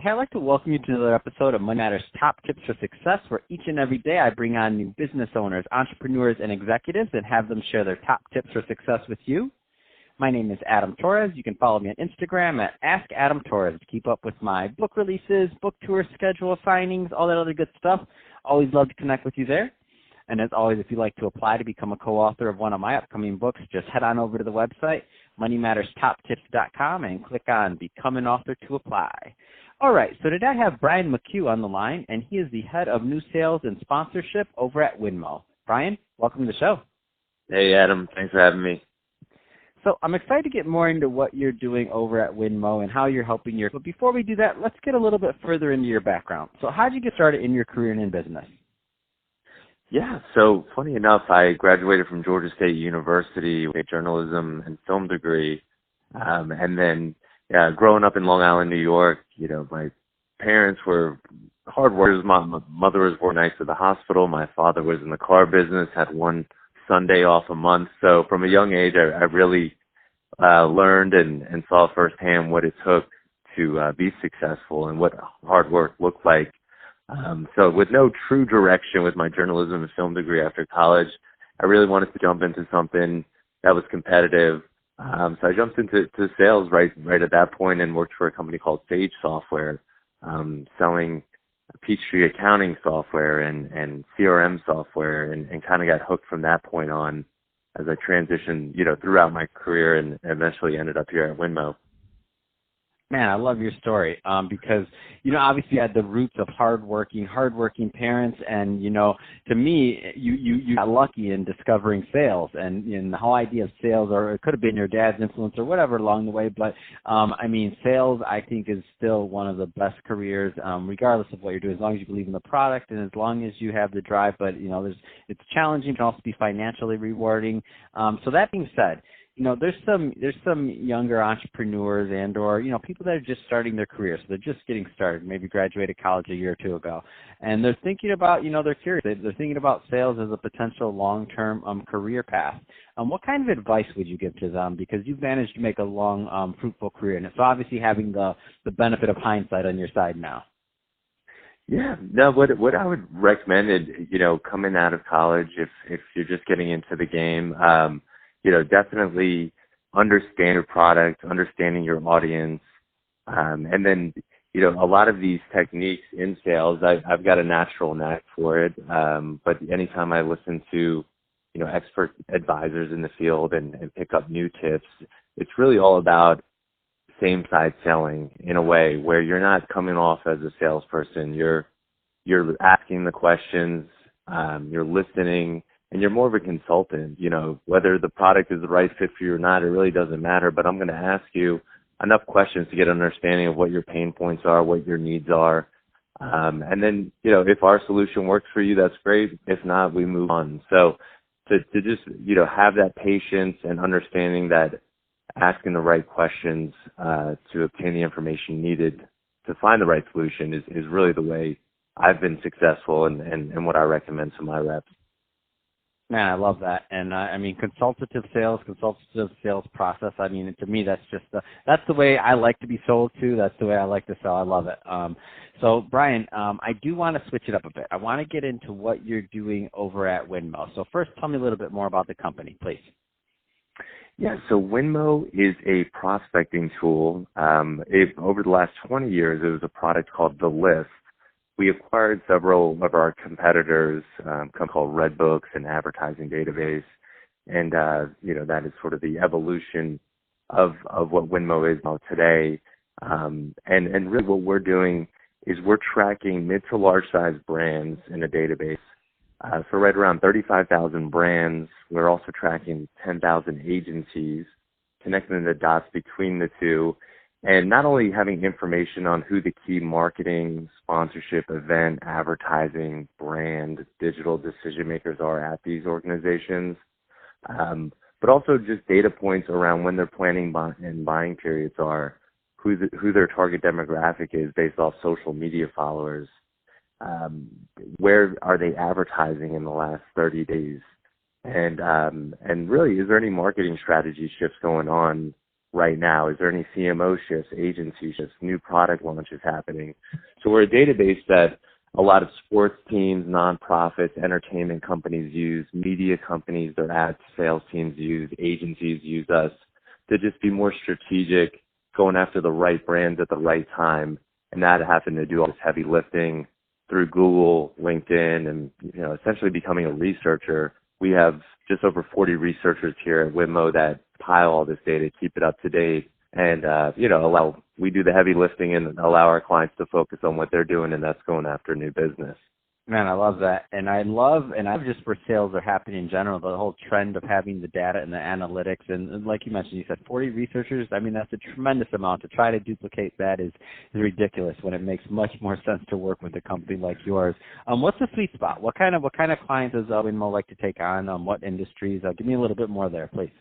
Hey, I'd like to welcome you to another episode of Money Matters Top Tips for Success, where each and every day I bring on new business owners, entrepreneurs, and executives and have them share their top tips for success with you. My name is Adam Torres. You can follow me on Instagram at AskAdamTorres to keep up with my book releases, book tour schedule, signings, all that other good stuff. Always love to connect with you there. And as always, if you'd like to apply to become a co-author of one of my upcoming books, just head on over to the website, moneymatterstoptips.com, and click on Become an Author to apply. All right, so today I have Brian McCue on the line, and he is the head of new sales and sponsorship over at Winmo. Brian, welcome to the show. Hey, Adam. Thanks for having me. So I'm excited to get more into what you're doing over at Winmo and how you're helping your. But before we do that, let's get a little bit further into your background. So how did you get started in your career and in business? Yeah, so funny enough, I graduated from Georgia State University with a journalism and film degree. And then growing up in Long Island, New York, my parents were hard workers. My mother was organized to the hospital. My father was in the car business, had one Sunday off a month. So from a young age, I really learned and saw firsthand what it took to be successful and what hard work looked like. So with no true direction with my journalism and film degree after college, I really wanted to jump into something that was competitive. So I jumped into sales right at that point and worked for a company called Sage Software, selling Peachtree accounting software and CRM software, and kind of got hooked from that point on as I transitioned, throughout my career and eventually ended up here at Winmo. Man, I love your story because, obviously you had the roots of hardworking parents. And, to me, you got lucky in discovering sales and the whole idea of sales, or it could have been your dad's influence or whatever along the way. But, sales, I think, is still one of the best careers, regardless of what you're doing, as long as you believe in the product and as long as you have the drive. But, it's challenging. It can also be financially rewarding. So that being said, there's some younger entrepreneurs or people that are just starting their career. So they're just getting started, maybe graduated college a year or two ago. And they're thinking about, they're curious. They're thinking about sales as a potential long-term career path. What kind of advice would you give to them? Because you've managed to make a long, fruitful career. And it's obviously having the benefit of hindsight on your side now. Yeah, no, what I would recommend is, coming out of college, if you're just getting into the game, definitely understand your product, understanding your audience. And then, a lot of these techniques in sales, I've got a natural knack for it. But anytime I listen to, expert advisors in the field and pick up new tips, it's really all about same side selling in a way where you're not coming off as a salesperson. You're asking the questions, you're listening, and you're more of a consultant. Whether the product is the right fit for you or not, it really doesn't matter. But I'm going to ask you enough questions to get an understanding of what your pain points are, what your needs are. And then, if our solution works for you, that's great. If not, we move on. So to just, have that patience and understanding that asking the right questions to obtain the information needed to find the right solution is really the way I've been successful and what I recommend to my reps. Man, I love that. And consultative sales process. To me, that's the way I like to be sold to. That's the way I like to sell. I love it. So Brian, I do want to switch it up a bit. I want to get into what you're doing over at Winmo. So first, tell me a little bit more about the company, please. Yeah, so Winmo is a prospecting tool. Over the last 20 years, it was a product called The List. We acquired several of our competitors, a company called Redbooks, an advertising database, and that is sort of the evolution of what Winmo is now today. And really, what we're doing is we're tracking mid to large size brands in a database. So right around 35,000 brands. We're also tracking 10,000 agencies, connecting the dots between the two. And not only having information on who the key marketing, sponsorship, event, advertising, brand, digital decision makers are at these organizations, but also just data points around when their planning and buying periods are, who their target demographic is based off social media followers, where are they advertising in the last 30 days, and really, is there any marketing strategy shifts going on right now? Is there any CMO shifts, agency shifts, new product launches happening? So we're a database that a lot of sports teams, nonprofits, entertainment companies use, media companies, their ad sales teams use, agencies use us to just be more strategic, going after the right brands at the right time, and not having to do all this heavy lifting through Google, LinkedIn, and essentially becoming a researcher. We have just over 40 researchers here at Winmo that pile all this data, keep it up to date, and we do the heavy lifting and allow our clients to focus on what they're doing, and that's going after new business. Man, I love that. And I love just where sales are happening in general, the whole trend of having the data and the analytics. And like you mentioned, you said 40 researchers. I mean, that's a tremendous amount. To try to duplicate that is ridiculous when it makes much more sense to work with a company like yours. What's the sweet spot? What kind of clients does Winmo like to take on? What industries? Give me a little bit more there, please.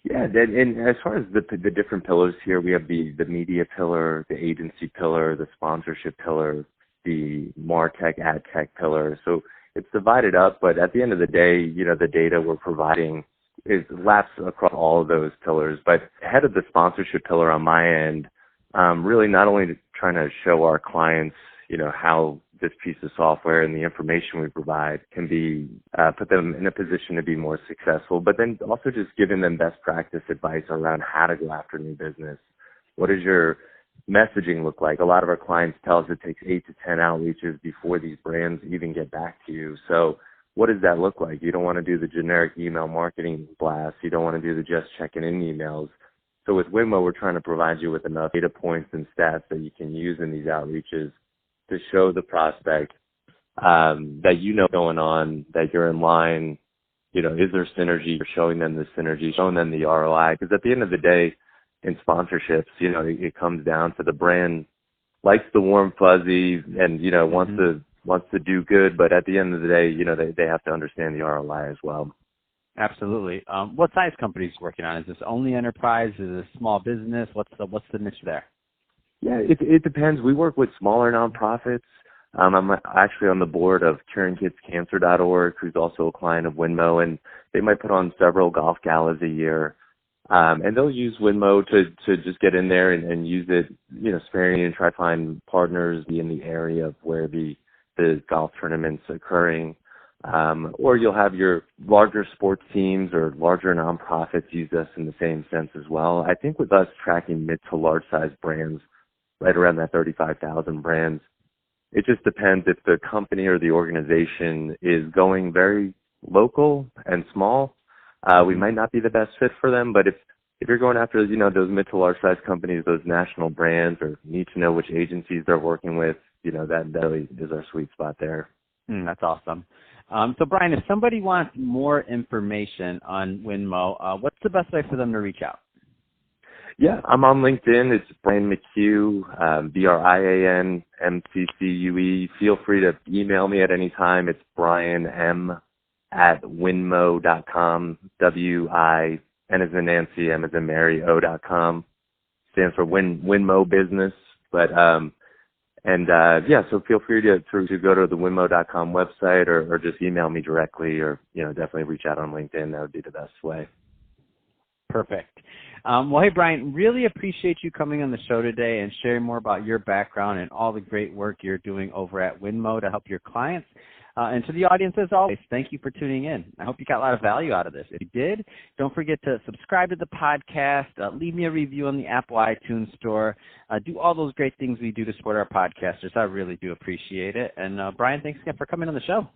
Yeah, and as far as the different pillars here, we have the media pillar, the agency pillar, the sponsorship pillar, the MarTech, ad tech pillar. So it's divided up, but at the end of the day, the data we're providing is laps across all of those pillars. But head of the sponsorship pillar on my end, really not only trying to show our clients, how this piece of software and the information we provide can be, put them in a position to be more successful, but then also just giving them best practice advice around how to go after new business. What does your messaging look like? A lot of our clients tell us it takes 8 to 10 outreaches before these brands even get back to you. So what does that look like? You don't want to do the generic email marketing blast. You don't want to do the just checking in emails. So with Winmo, we're trying to provide you with enough data points and stats that you can use in these outreaches to show the prospect that going on, that you're in line, is there synergy? You're showing them the synergy, showing them the ROI. Because at the end of the day, in sponsorships, it comes down to the brand likes the warm fuzzy and, wants to do good. But at the end of the day, they have to understand the ROI as well. Absolutely. What size companies working on? Is this only enterprise? Is this small business? What's the niche there? Yeah, it depends. We work with smaller nonprofits. I'm actually on the board of CuringKidsCancer.org, who's also a client of Winmo, and they might put on several golf galas a year. And they'll use Winmo to just get in there and use it, sparingly, and try to find partners in the area of where the golf tournament's occurring. Or you'll have your larger sports teams or larger nonprofits use us in the same sense as well. I think with us tracking mid to large size brands, right around that 35,000 brands, it just depends if the company or the organization is going very local and small. We might not be the best fit for them, but if you're going after, those mid to large size companies, those national brands, or need to know which agencies they're working with, that really is our sweet spot there. That's awesome. So Brian, if somebody wants more information on Winmo, what's the best way for them to reach out? Yeah, I'm on LinkedIn. It's Brian McCue, BrianMccue. Feel free to email me at any time. It's brianm@winmo.com, WIN as in Nancy, M as in Mary, O.com. Stands for Winmo Business. But, so feel free to go to the winmo.com website or just email me directly or, definitely reach out on LinkedIn. That would be the best way. Perfect. Well, hey, Brian, really appreciate you coming on the show today and sharing more about your background and all the great work you're doing over at Winmo to help your clients. And to the audience, as always, thank you for tuning in. I hope you got a lot of value out of this. If you did, don't forget to subscribe to the podcast, leave me a review on the Apple iTunes Store, do all those great things we do to support our podcasters. I really do appreciate it. And Brian, thanks again for coming on the show.